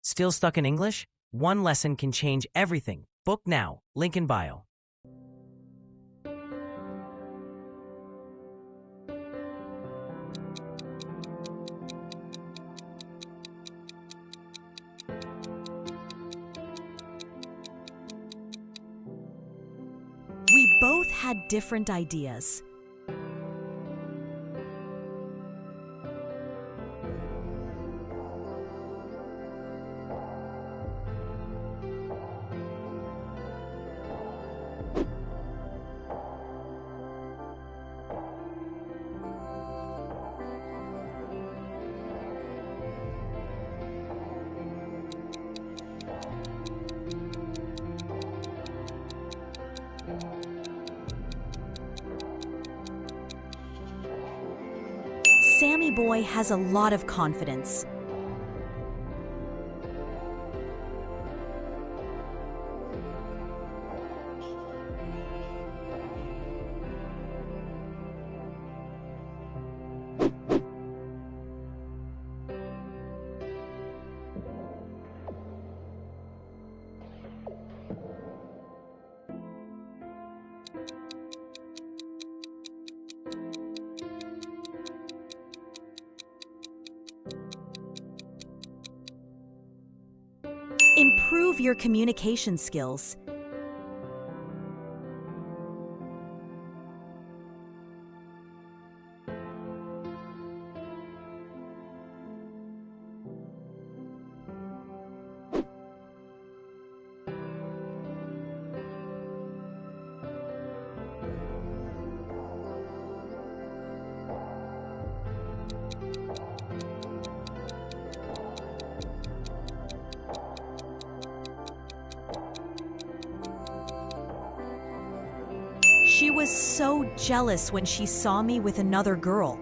Still stuck in English? One lesson can change everything. Book now. Link in bio. We both had different ideas. Sammy boy has a lot of confidence. Improve your communication skills. She was so jealous when she saw me with another girl.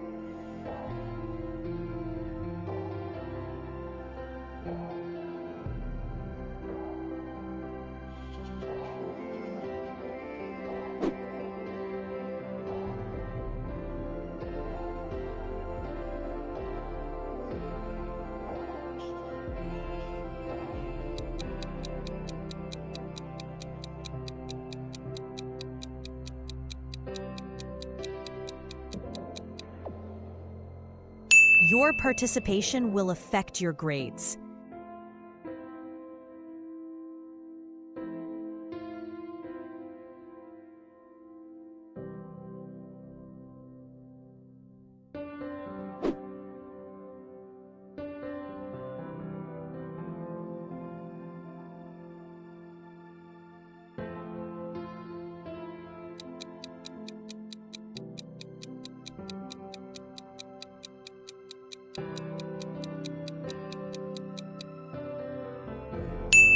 Your participation will affect your grades.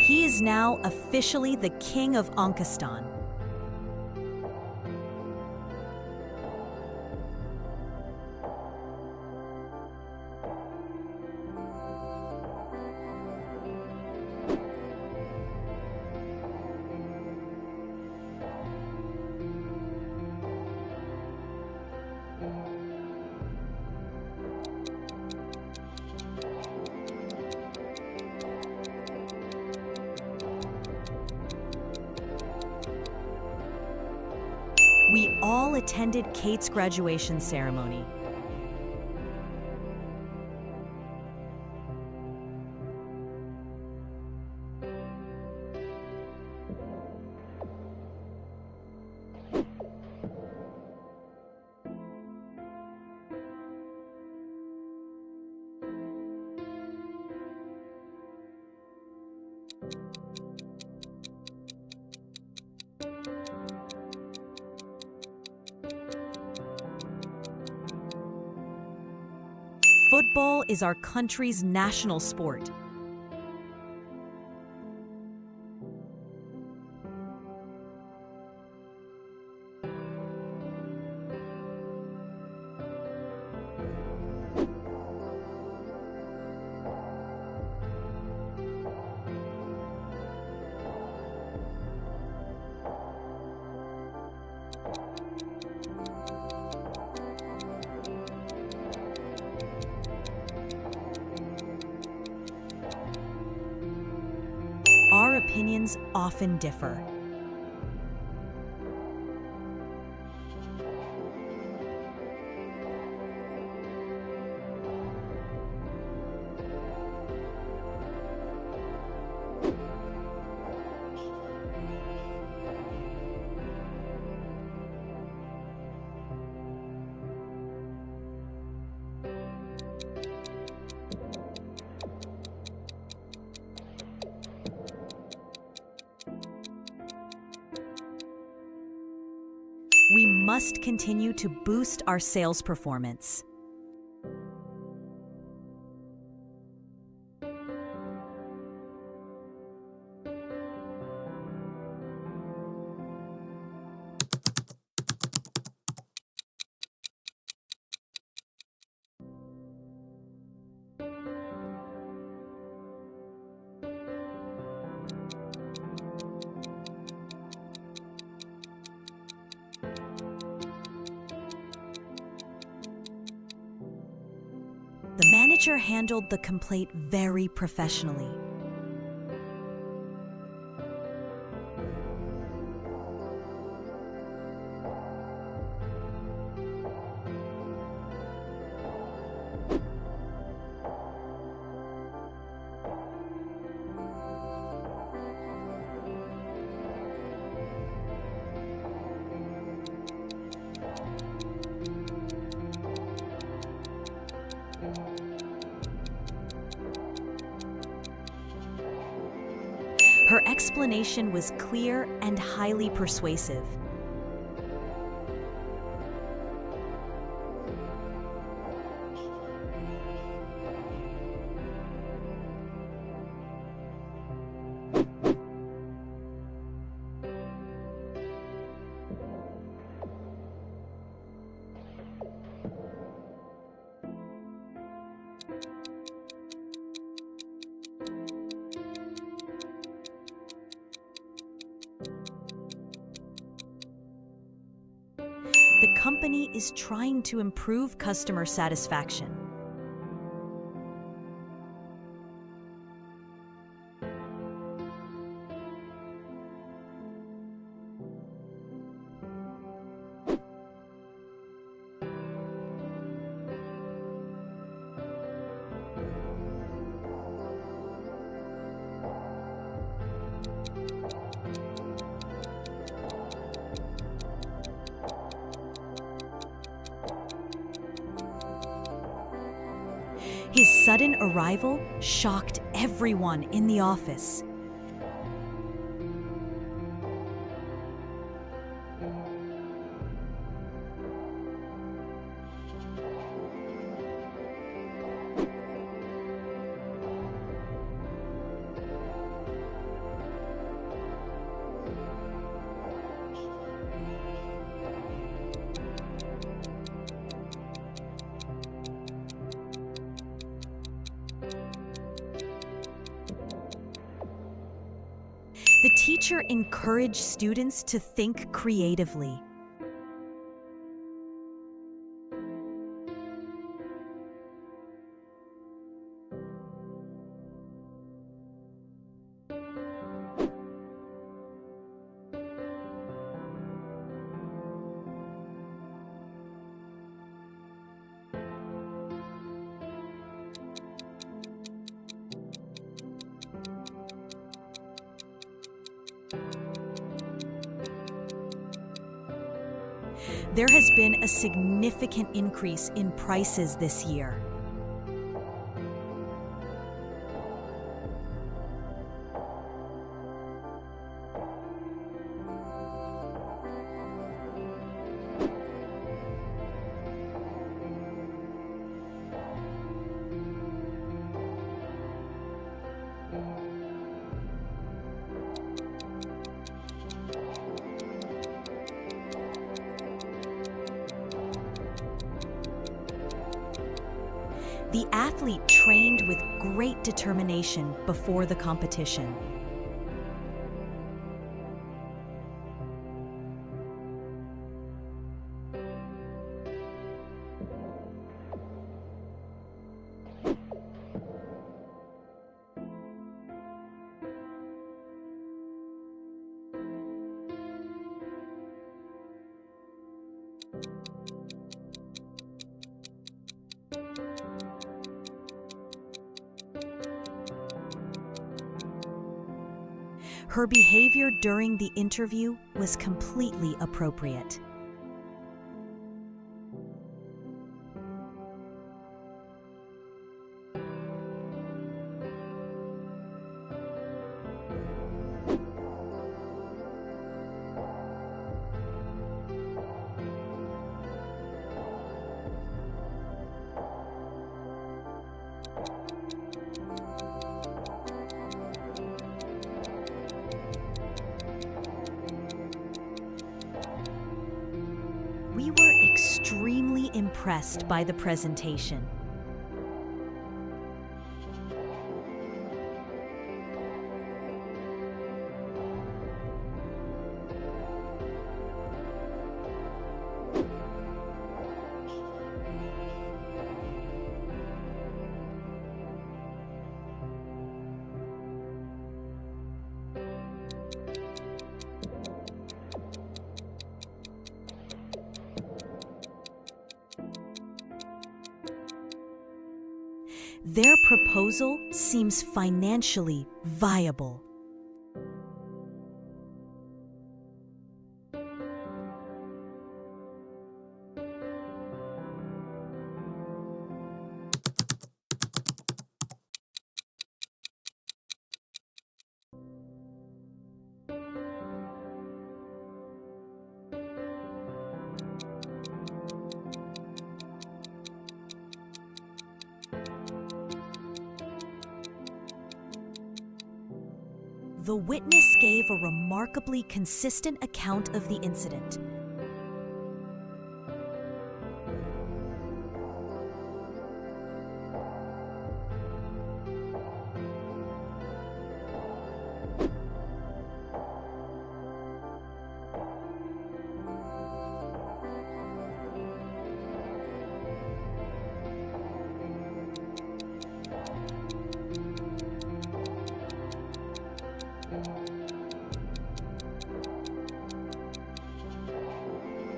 He is now officially the king of Ankistan. We all attended Kate's graduation ceremony. Football is our country's national sport. opinions often differ. We must continue to boost our sales performance. The manager handled the complaint very professionally. Her explanation was clear and highly persuasive. The company is trying to improve customer satisfaction. His sudden arrival shocked everyone in the office. The teacher encouraged students to think creatively. There has been a significant increase in prices this year. The athlete trained with great determination before the competition. Her behavior during the interview was completely appropriate. We were extremely impressed by the presentation. Their proposal seems financially viable. The witness gave a remarkably consistent account of the incident.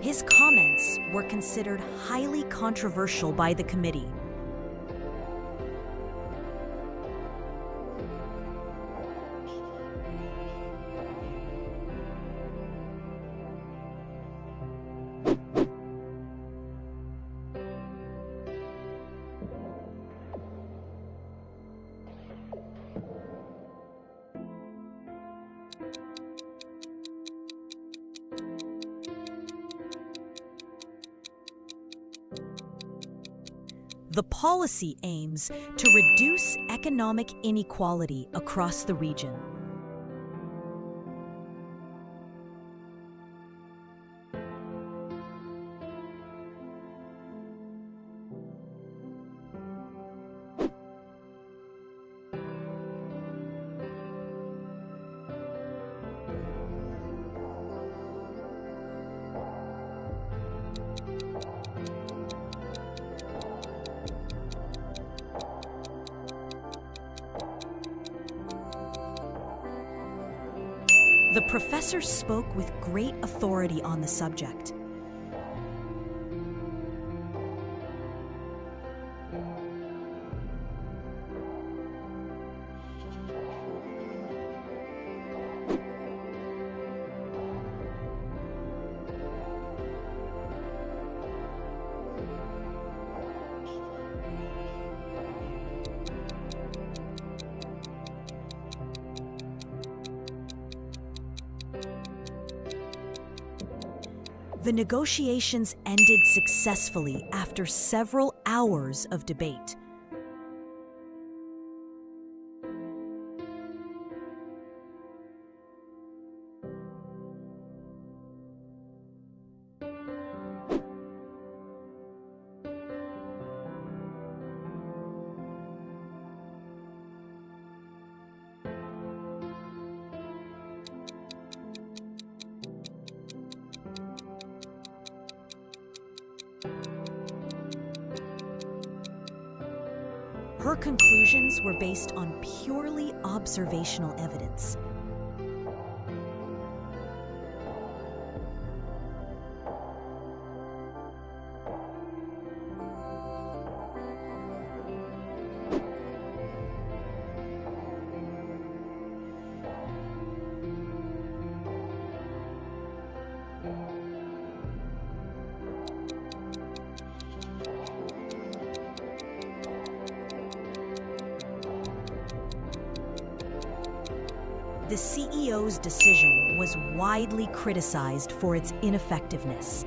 His comments were considered highly controversial by the committee. The policy aims to reduce economic inequality across the region. The professor spoke with great authority on the subject. The negotiations ended successfully after several hours of debate. Her conclusions were based on purely observational evidence. The CEO's decision was widely criticized for its ineffectiveness.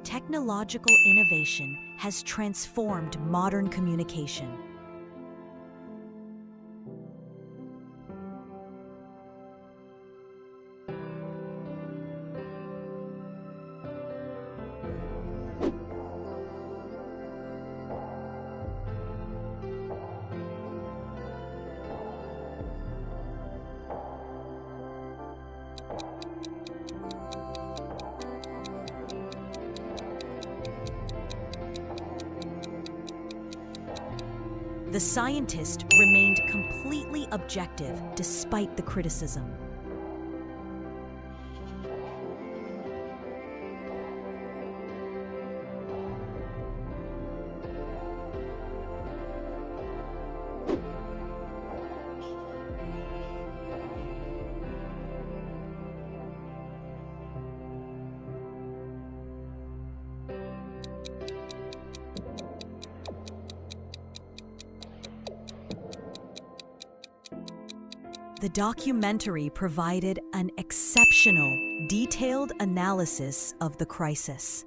Technological innovation has transformed modern communication. The scientist remained completely objective despite the criticism. The documentary provided an exceptional, detailed analysis of the crisis.